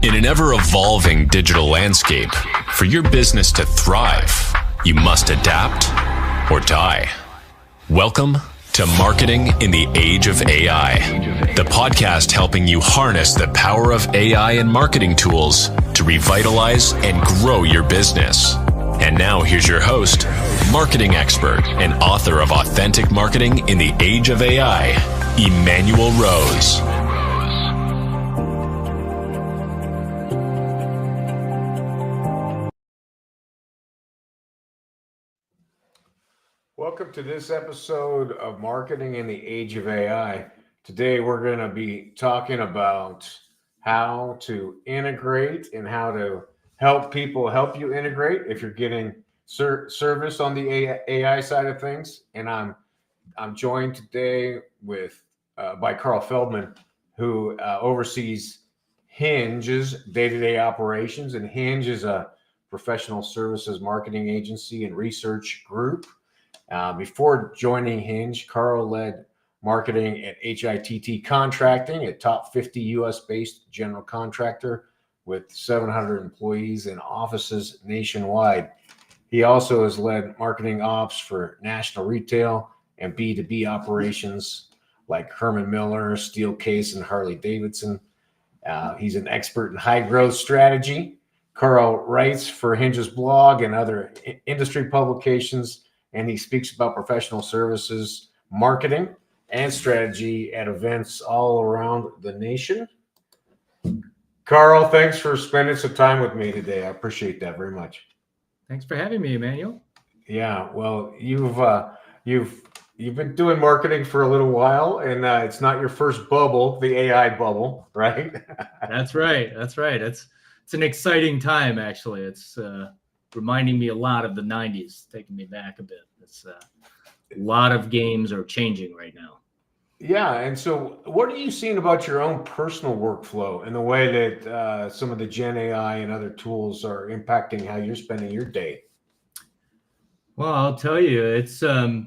In an ever-evolving digital landscape, for your business to thrive, you must adapt or die. Welcome to Marketing in the Age of AI, the podcast helping you harness the power of AI and marketing tools to revitalize and grow your business. And now here's your host, marketing expert and author of Authentic Marketing in the Age of AI, Emmanuel Rose. Welcome to this episode of Marketing in the Age of AI. Today we're going to be talking about how to integrate and how to help people help you integrate if you're getting service on the AI side of things. And I'm joined today with by Karl Feldman, who oversees Hinge's day-to-day operations. And Hinge is a professional services marketing agency and research group. Before joining Hinge, Karl led marketing at HITT Contracting, a top 50 U.S.-based general contractor with 700 employees and offices nationwide. He also has led marketing ops for national retail and B2B operations like Herman Miller, Steelcase, and Harley Davidson. He's an expert in high-growth strategy. Karl writes for Hinge's blog and other industry publications, and he speaks about professional services, marketing, and strategy at events all around the nation. Karl, thanks for spending some time with me today. I appreciate that very much. Thanks for having me, Emmanuel. Yeah, well, you've been doing marketing for a little while, and it's not your first bubble, the AI bubble, right? That's right. It's an exciting time, actually. It's reminding me a lot of the 90s, taking me back a bit. It's a lot of games are changing right now. Yeah, and so what are you seeing about your own personal workflow and the way that some of the Gen AI and other tools are impacting how you're spending your day? Well, I'll tell you, it's I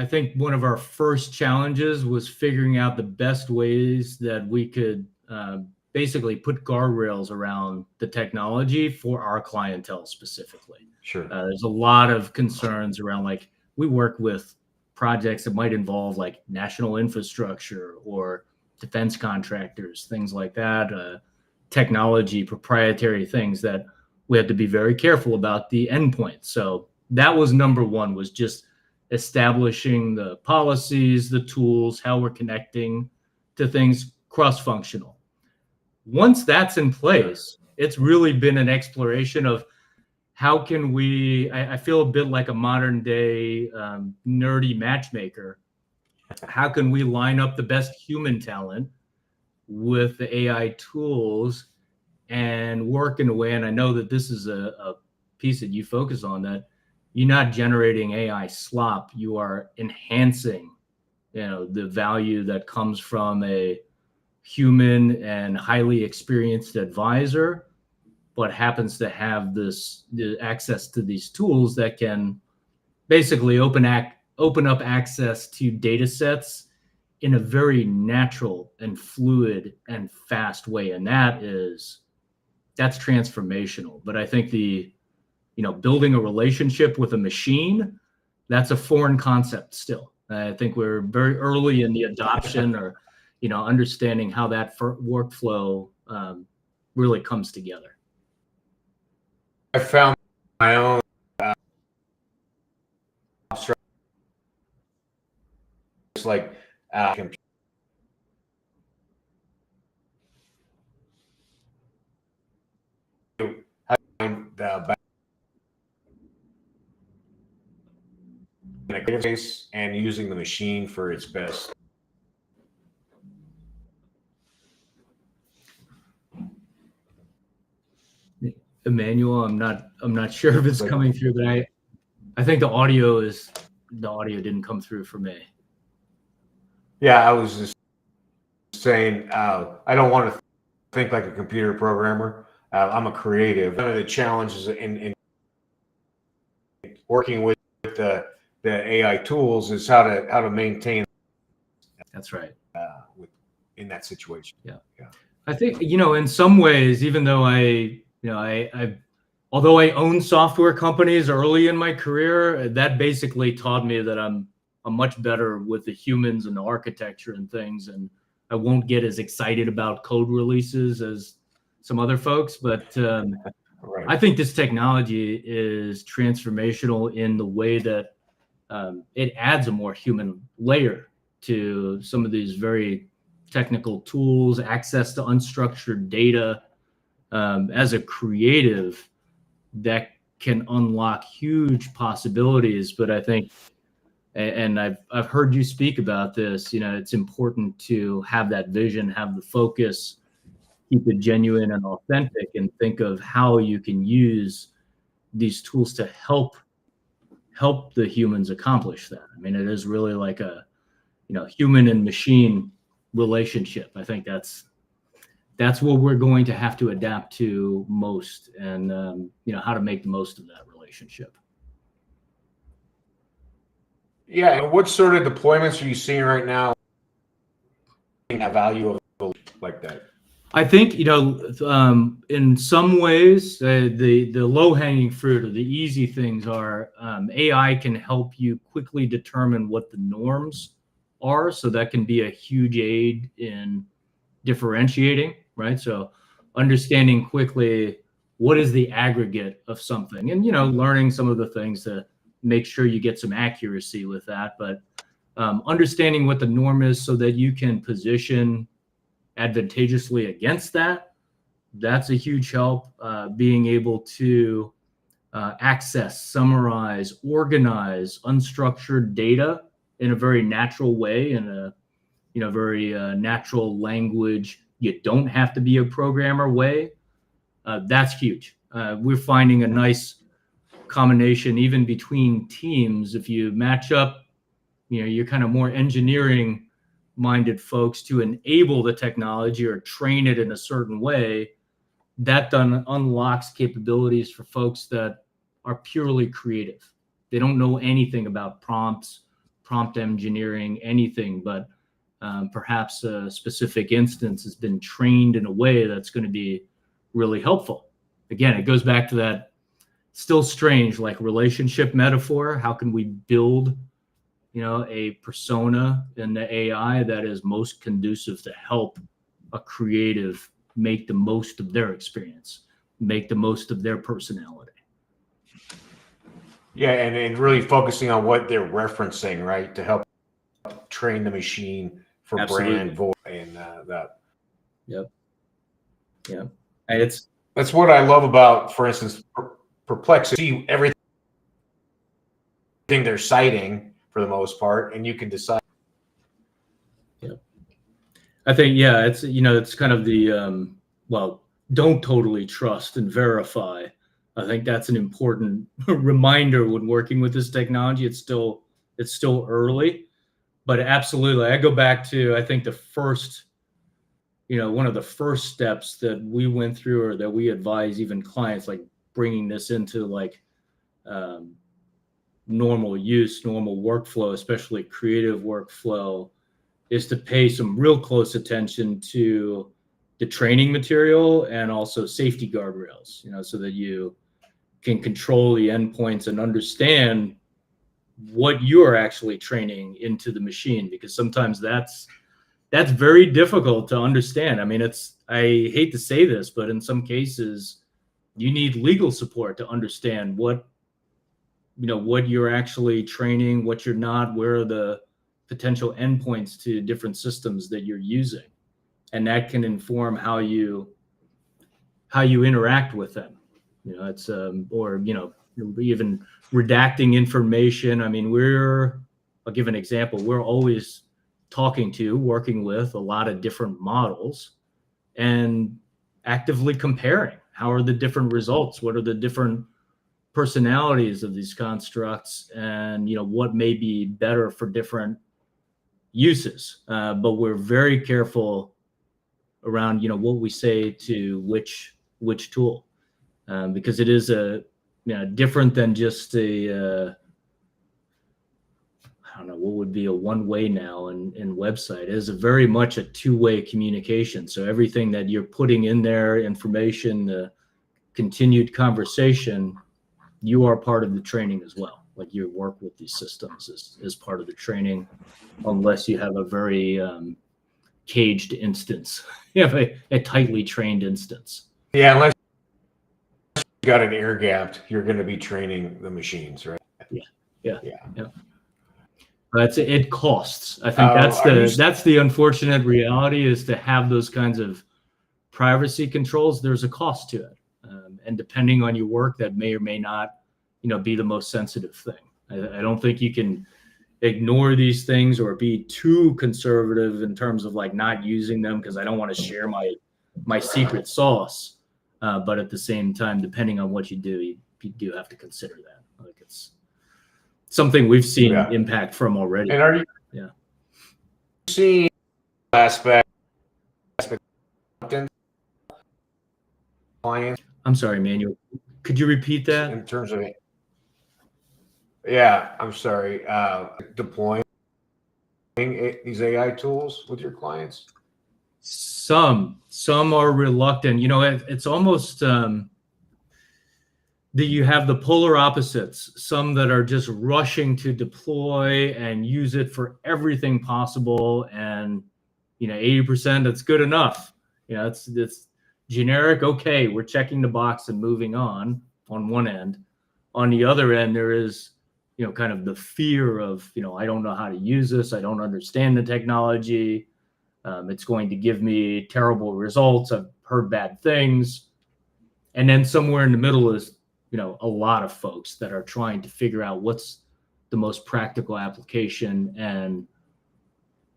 think one of our first challenges was figuring out the best ways that we could basically put guardrails around the technology for our clientele specifically. Sure. There's a lot of concerns around, like, we work with projects that might involve like national infrastructure or defense contractors, things like that, technology, proprietary things that we had to be very careful about the endpoint. So that was number one, was just establishing the policies, the tools, how we're connecting to things cross-functional. Once that's in place, it's really been an exploration of how can we, I feel a bit like a modern day nerdy matchmaker. How can we line up the best human talent with the AI tools and work in a way, and I know that this is a piece that you focus on, that you're not generating AI slop, you are enhancing, the value that comes from a human and highly experienced advisor, but happens to have the access to these tools that can basically open up access to data sets in a very natural and fluid and fast way. And that's transformational. But I think building a relationship with a machine, that's a foreign concept still. I think we're very early in the adoption or, understanding how that workflow really comes together. I found my own it's like and using the machine for its best. Emmanuel, I'm not sure if it's coming through, but I think the audio didn't come through for me. Yeah, I was just saying, I don't want to think like a computer programmer. I'm a creative. One of the challenges in working with the AI tools is how to maintain. That's right. In that situation. Yeah. I think, in some ways, even though although I owned software companies early in my career, that basically taught me that I'm much better with the humans and the architecture and things, and I won't get as excited about code releases as some other folks. But Right. I think this technology is transformational in the way that it adds a more human layer to some of these very technical tools, access to unstructured data. As a creative, that can unlock huge possibilities. But I think, and I've heard you speak about this, it's important to have that vision, have the focus, keep it genuine and authentic, and think of how you can use these tools to help the humans accomplish that. I mean, it is really like a human and machine relationship. I think that's what we're going to have to adapt to most, and how to make the most of that relationship. Yeah, and what sort of deployments are you seeing right now? That value of like that. I think in some ways the low hanging fruit or the easy things are AI can help you quickly determine what the norms are, so that can be a huge aid in differentiating, right? So understanding quickly what is the aggregate of something, and learning some of the things to make sure you get some accuracy with that, but understanding what the norm is so that you can position advantageously against that. That's a huge help. Being able to access, summarize, organize unstructured data in a very natural way, in a very natural language. You don't have to be a programmer way. That's huge. We're finding a nice combination even between teams. If you match up, you're kind of more engineering minded folks to enable the technology or train it in a certain way, that then unlocks capabilities for folks that are purely creative. They don't know anything about prompts, prompt engineering, anything, but perhaps a specific instance has been trained in a way that's going to be really helpful. Again, it goes back to that still strange, like, relationship metaphor. How can we build a persona in the AI that is most conducive to help a creative make the most of their experience, make the most of their personality? Yeah, and really focusing on what they're referencing, right, to help train the machine for Absolutely. brand voice and that. Yep. Yeah. And that's what I love about, for instance, Perplexity. Everything they're citing for the most part, and you can decide. Yeah, I think it's kind of the don't totally trust and verify. I think that's an important reminder when working with this technology. It's still early, but absolutely, I go back to, I think, the first, one of the first steps that we went through, or that we advise even clients, like bringing this into like normal use, normal workflow, especially creative workflow, is to pay some real close attention to the training material and also safety guardrails, so that you can control the endpoints and understand what you're actually training into the machine, because sometimes that's very difficult to understand. I mean, I hate to say this, but in some cases you need legal support to understand what you're actually training, what you're not, where are the potential endpoints to different systems that you're using, and that can inform how you interact with them. It's or even redacting information. I mean, I'll give an example. We're always working with a lot of different models and actively comparing. How are the different results? What are the different personalities of these constructs? And, what may be better for different uses. But we're very careful around, what we say to which tool, because it is different than just I don't know, what would be a one-way now in website is very much a two-way communication. So everything that you're putting in there, information, the continued conversation, you are part of the training as well. Like your work with these systems is part of the training, unless you have a very caged instance. You have a tightly trained instance. Yeah, unless you got an air gapped, you're going to be training the machines, right? Yeah. But it costs. I think that's the unfortunate reality, is to have those kinds of privacy controls. There's a cost to it, and depending on your work, that may or may not, be the most sensitive thing. I don't think you can ignore these things or be too conservative in terms of like not using them because I don't want to share my secret sauce. But at the same time, depending on what you do, you do have to consider that. Like it's something we've seen impact from already. And are you seeing aspect clients? I'm sorry, Manuel. Could you repeat that? In terms of it. Yeah, I'm sorry. Deploying these AI tools with your clients? Some are reluctant. It's almost that you have the polar opposites. Some that are just rushing to deploy and use it for everything possible, and 80% that's good enough. It's generic. Okay, we're checking the box and moving on one end. On the other end, there is kind of the fear of, I don't know how to use this. I don't understand the technology. It's going to give me terrible results. I've heard bad things. And then somewhere in the middle is, a lot of folks that are trying to figure out what's the most practical application and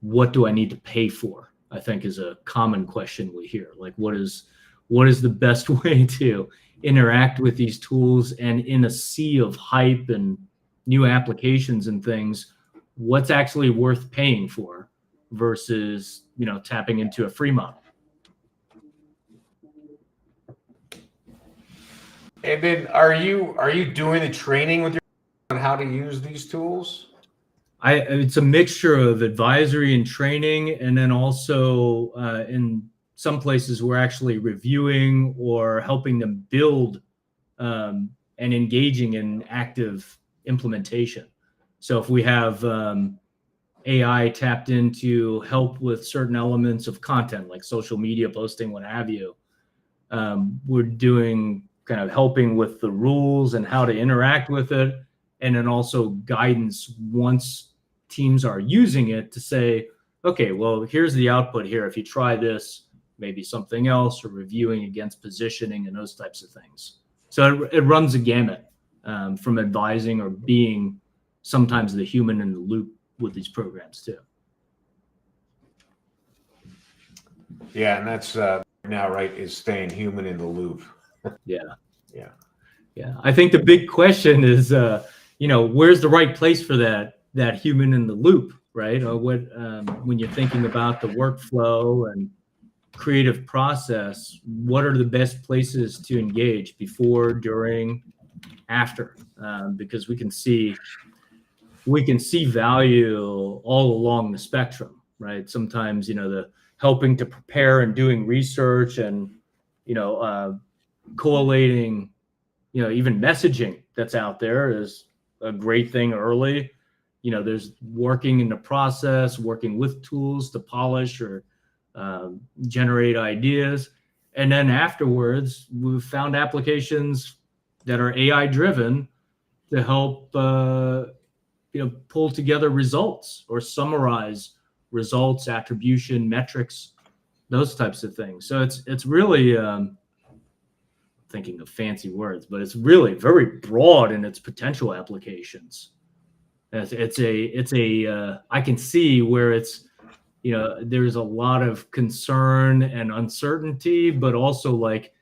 what do I need to pay for, I think is a common question we hear. Like, what is the best way to interact with these tools, and in a sea of hype and new applications and things, what's actually worth paying for versus, tapping into a free model. And then are you doing the training with your on how to use these tools? It's a mixture of advisory and training, and then also in some places we're actually reviewing or helping them build and engaging in active implementation. So if we have AI tapped in to help with certain elements of content like social media posting, what have you, we're doing kind of helping with the rules and how to interact with it, and then also guidance once teams are using it to say, okay, well, here's the output here. If you try this, maybe something else, or reviewing against positioning and those types of things. So it runs a gamut from advising or being sometimes the human in the loop with these programs too. Yeah, and that's now, right, is staying human in the loop. Yeah. I think the big question is, where's the right place for that human in the loop, right? Or when you're thinking about the workflow and creative process, what are the best places to engage before, during, after? Because we can see value all along the spectrum, right? Sometimes, the helping to prepare and doing research and, collating, even messaging that's out there is a great thing early. There's working in the process, working with tools to polish or generate ideas. And then afterwards, we've found applications that are AI driven to help, pull together results or summarize results, attribution, metrics, those types of things. So it's really, thinking of fancy words, but it's really very broad in its potential applications. It's a I can see where it's, there's a lot of concern and uncertainty, but also like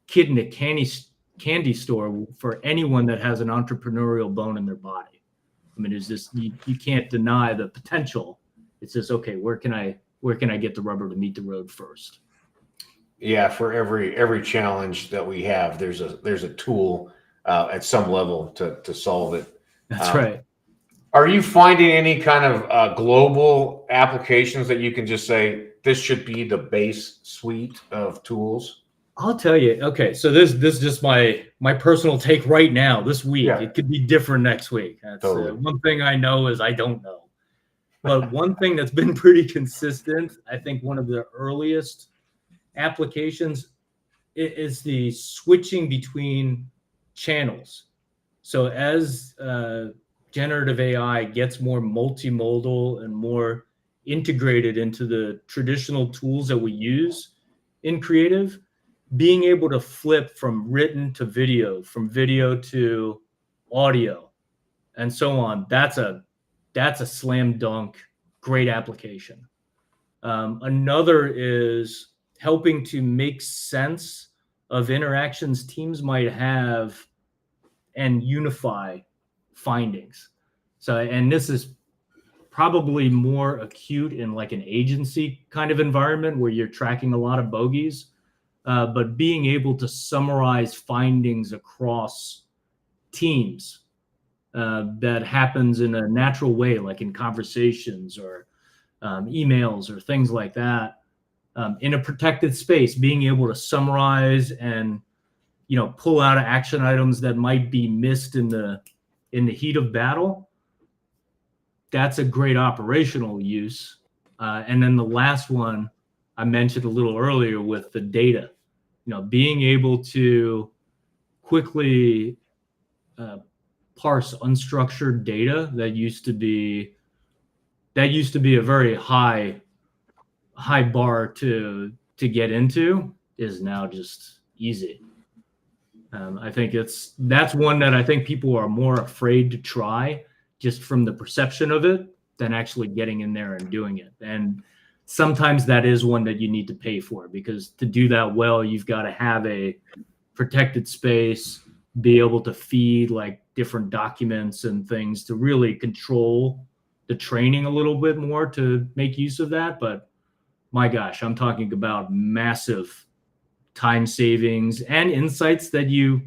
kid in a candy store for anyone that has an entrepreneurial bone in their body. I mean, there's this, you can't deny the potential. It's just, okay, where can I get the rubber to meet the road first? Yeah, for every challenge that we have, there's a tool at some level to solve it. That's right. Are you finding any kind of global applications that you can just say this should be the base suite of tools? I'll tell you. Okay, so this is just my personal take right now. This week, Yeah. it could be different next week. That's Totally. one thing I know is I don't know. But one thing that's been pretty consistent, I think one of the earliest applications is the switching between channels. So as generative AI gets more multimodal and more integrated into the traditional tools that we use in creative, being able to flip from written to video, from video to audio, and so on, that's a slam dunk, great application. Another is helping to make sense of interactions teams might have and unify findings. So, and this is probably more acute in like an agency kind of environment where you're tracking a lot of bogeys, but being able to summarize findings across teams that happens in a natural way, like in conversations or emails or things like that, in a protected space, being able to summarize and pull out action items that might be missed in the heat of battle. That's a great operational use. And then the last one I mentioned a little earlier with the data, being able to quickly parse unstructured data that used to be a very high bar to get into is now just easy. I think that's one that I think people are more afraid to try just from the perception of it than actually getting in there and doing it. And sometimes that is one that you need to pay for, because to do that well, you've got to have a protected space, be able to feed like different documents and things to really control the training a little bit more to make use of that. But my gosh, I'm talking about massive time savings and insights that you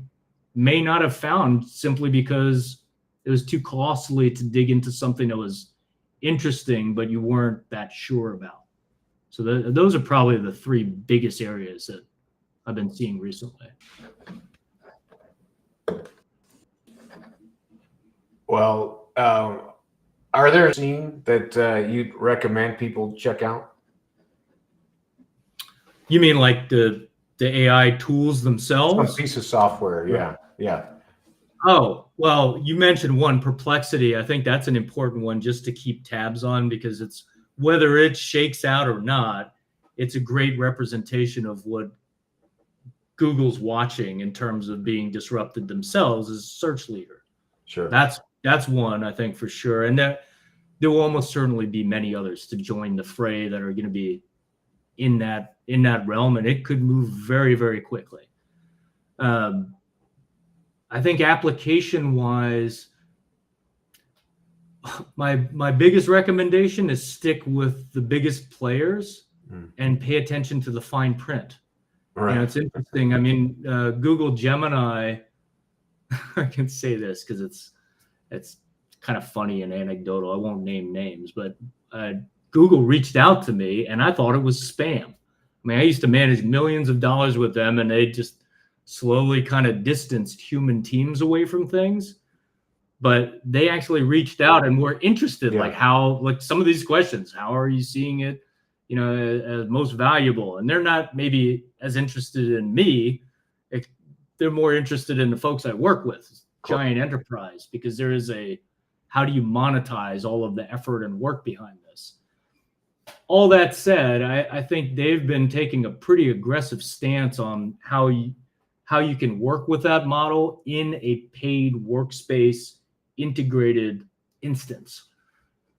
may not have found simply because it was too costly to dig into something that was interesting, but you weren't that sure about. So those are probably the three biggest areas that I've been seeing recently. Well, are there any that you'd recommend people check out? You mean like the AI tools themselves? Some piece of software, yeah. Oh, well, you mentioned one, Perplexity. I think that's an important one just to keep tabs on, because it's whether it shakes out or not, it's a great representation of what Google's watching in terms of being disrupted themselves as search leader. Sure. That's one, I think, for sure. And there will almost certainly be many others to join the fray that are going to be in that realm, and it could move very, very quickly. I think application wise, my biggest recommendation is stick with the biggest players and pay attention to the fine print. Right. It's interesting. I mean, Google Gemini, I can say this because it's kind of funny and anecdotal. I won't name names, but Google reached out to me and I thought it was spam. I mean, I used to manage millions of dollars with them, and they just slowly kind of distanced human teams away from things. But they actually reached out and were interested, like some of these questions, how are you seeing it, as most valuable? And they're not maybe as interested in me. They're more interested in the folks I work with, giant enterprise, because there is how do you monetize all of the effort and work behind this? All that said, I think they've been taking a pretty aggressive stance on how you can work with that model in a paid workspace integrated instance.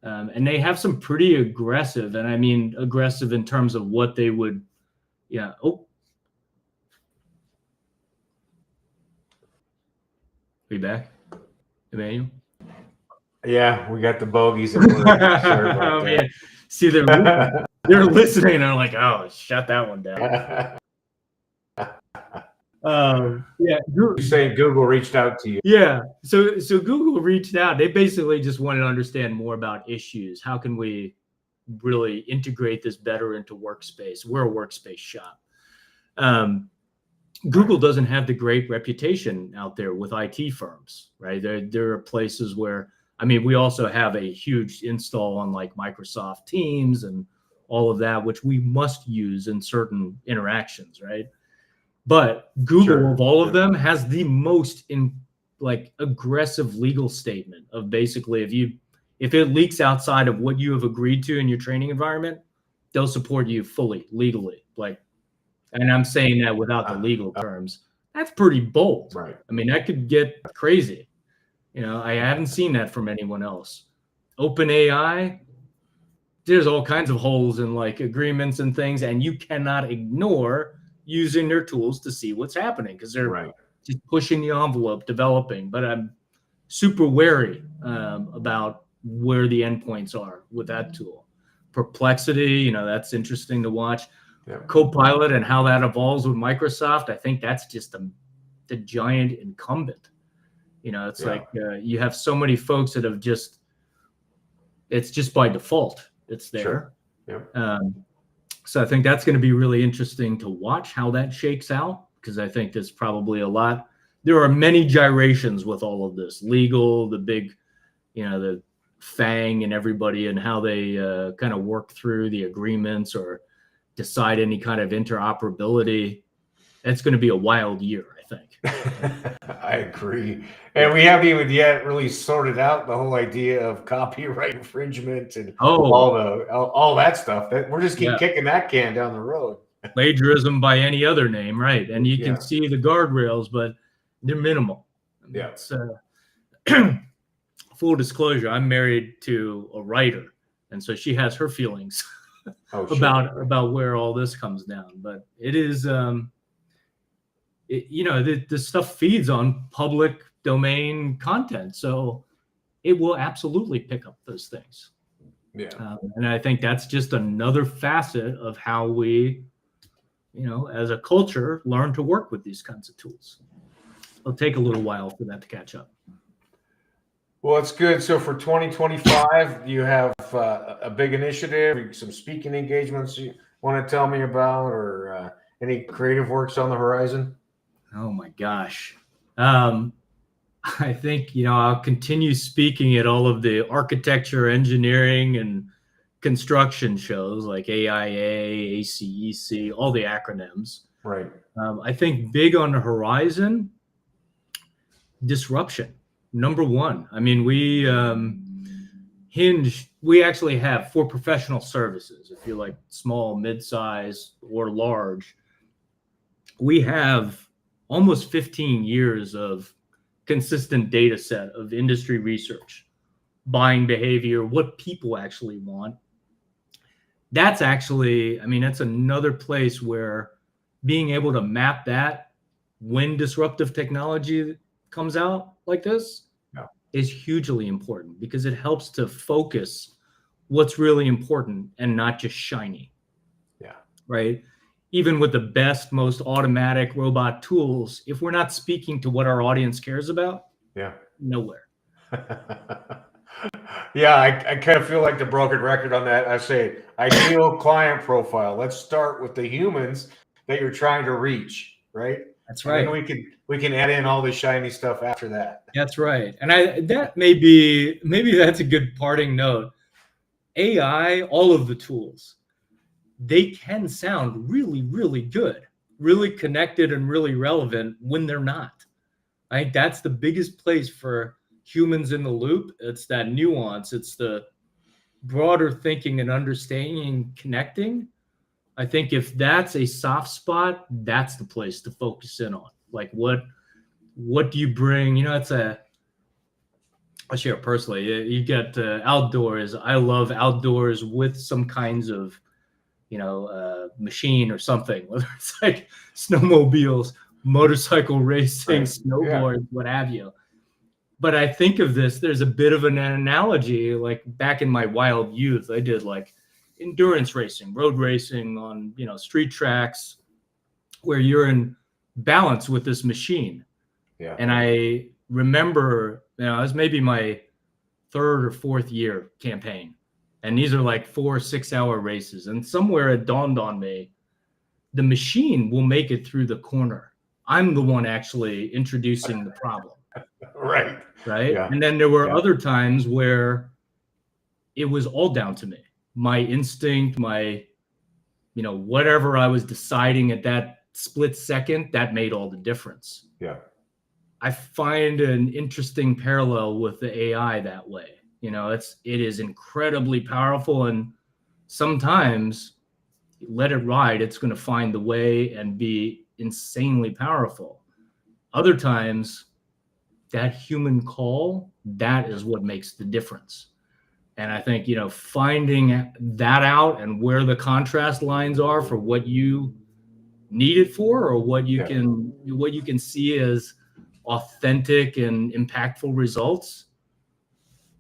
And they have some pretty aggressive, and I mean aggressive in terms of what they would, Are you back, Emmanuel? Yeah, we got the bogeys at work. Sorry about that. Man. See, they're listening and they're like, oh, shut that one down. Yeah, You say Google reached out to you. yeah. So Google reached out. They basically just wanted to understand more about issues. How can we really integrate this better into workspace? We're a workspace shop. Google doesn't have the great reputation out there with IT firms, right? There are places where, I mean, we also have a huge install on like Microsoft Teams and all of that, which we must use in certain interactions, right? But Google, of all of them, has the most aggressive legal statement of basically if it leaks outside of what you have agreed to in your training environment, they'll support you fully legally. And I'm saying that without the legal terms. That's pretty bold. Right. I mean, that could get crazy. I haven't seen that from anyone else. OpenAI, there's all kinds of holes in like agreements and things, and you cannot ignore using their tools to see what's happening because they're just pushing the envelope, developing. But I'm super wary about where the endpoints are with that tool. Perplexity, that's interesting to watch. Copilot and how that evolves with Microsoft, I think that's just the giant incumbent. It's like you have so many folks that have it's just by default, it's there. So I think that's going to be really interesting to watch how that shakes out, because I think there's probably there are many gyrations with all of this legal, the big, the FANG and everybody, and how they kind of work through the agreements or decide any kind of interoperability. It's going to be a wild year, I think. I agree. And we haven't even yet really sorted out the whole idea of copyright infringement and all that stuff. That we're just kicking that can down the road. Plagiarism by any other name, right? And you can see the guardrails, but they're minimal. It's, full disclosure, I'm married to a writer, and so she has her feelings about where all this comes down. But it is the stuff feeds on public domain content, so it will absolutely pick up those things. And I think that's just another facet of how we, as a culture, learn to work with these kinds of tools. It'll take a little while for that to catch up. Well, it's good. So for 2025, you have a big initiative, some speaking engagements you want to tell me about, or any creative works on the horizon? Oh my gosh. I think, I'll continue speaking at all of the architecture, engineering, and construction shows like AIA, ACEC, all the acronyms. Right. I think big on the horizon, disruption. Number one. I mean, we actually have, for professional services, if you're like small, mid-size, or large, we have almost 15 years of consistent data set of industry research, buying behavior, what people actually want. That's actually, that's another place where being able to map that when disruptive technology comes out like this is hugely important, because it helps to focus what's really important and not just shiny. Right? Even with the best, most automatic robot tools, if we're not speaking to what our audience cares about, nowhere. I kind of feel like the broken record on that. I say ideal client profile. Let's start with the humans that you're trying to reach, right? That's right. And then we can add in all the shiny stuff after that. That's right. And that maybe that's a good parting note. AI, all of the tools, they can sound really, really good, really connected and really relevant when they're not. I think that's the biggest place for humans in the loop. It's that nuance. It's the broader thinking and understanding and connecting. I think if that's a soft spot, that's the place to focus in on. Like what do you bring? I'll share personally. You get outdoors. I love outdoors with some kinds of machine or something, whether it's like snowmobiles, motorcycle racing, snowboards, what have you. But I think of this, there's a bit of an analogy, like back in my wild youth, I did like endurance racing, road racing on, street tracks, where you're in balance with this machine. Yeah. And I remember, it was maybe my third or fourth year campaign. And these are like 4 6-hour races. And somewhere it dawned on me, the machine will make it through the corner. I'm the one actually introducing the problem. Right. Yeah. And then there were other times where it was all down to me. My instinct, my, whatever I was deciding at that split second, that made all the difference. Yeah. I find an interesting parallel with the AI that way. It is incredibly powerful, and sometimes let it ride, it's going to find the way and be insanely powerful. Other times, that human call, that is what makes the difference. And I think, finding that out and where the contrast lines are for what you need it for, or what you can see as authentic and impactful results,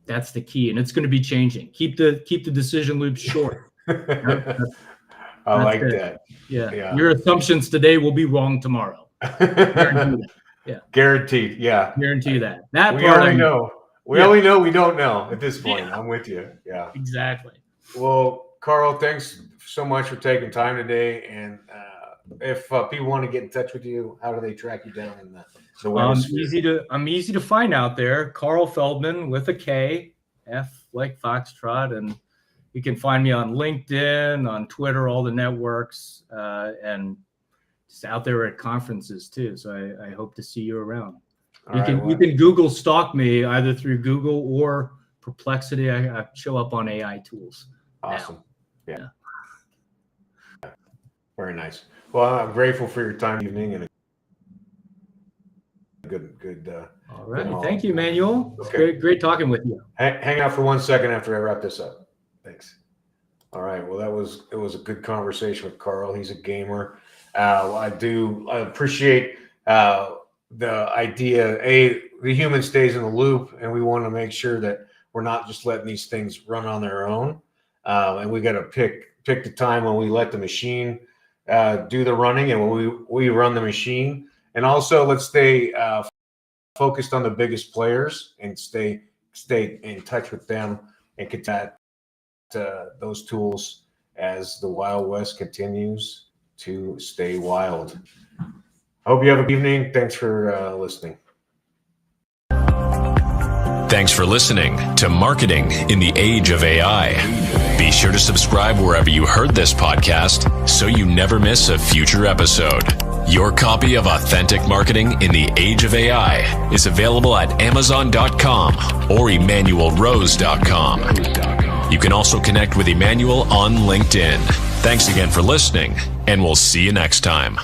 that's the key. And it's going to be changing. Keep the decision loops short. I like that. Yeah. Your assumptions today will be wrong tomorrow. Guarantee that. Yeah. Guaranteed. Yeah. Guarantee that. We already know. We only know we don't know at this point. I'm with you. Yeah. Exactly. Well, Karl, thanks so much for taking time today. And if people want to get in touch with you, how do they track you down in the web? I'm easy to find out there. Karl Feldman with a K, F like Foxtrot, and you can find me on LinkedIn, on Twitter, all the networks, and just out there at conferences too. So I hope to see you around. You can Google stalk me either through Google or Perplexity. I show up on AI tools. Awesome. Yeah. Very nice. Well, I'm grateful for your time evening and a good. All right. Thank you, Manuel. Okay. Great talking with you. Hang out for 1 second after I wrap this up. Thanks. All right. Well, it was a good conversation with Karl. He's a gamer. I appreciate the idea. The human stays in the loop, and we want to make sure that we're not just letting these things run on their own. And we got to pick the time when we let the machine do the running, and when we run the machine. And also, let's stay focused on the biggest players and stay in touch with them and get that those tools as the Wild West continues to stay wild. I hope you have a good evening. Thanks for listening. Thanks for listening to Marketing in the Age of AI. Be sure to subscribe wherever you heard this podcast so you never miss a future episode. Your copy of Authentic Marketing in the Age of AI is available at Amazon.com or EmmanuelRose.com. You can also connect with Emmanuel on LinkedIn. Thanks again for listening, and we'll see you next time.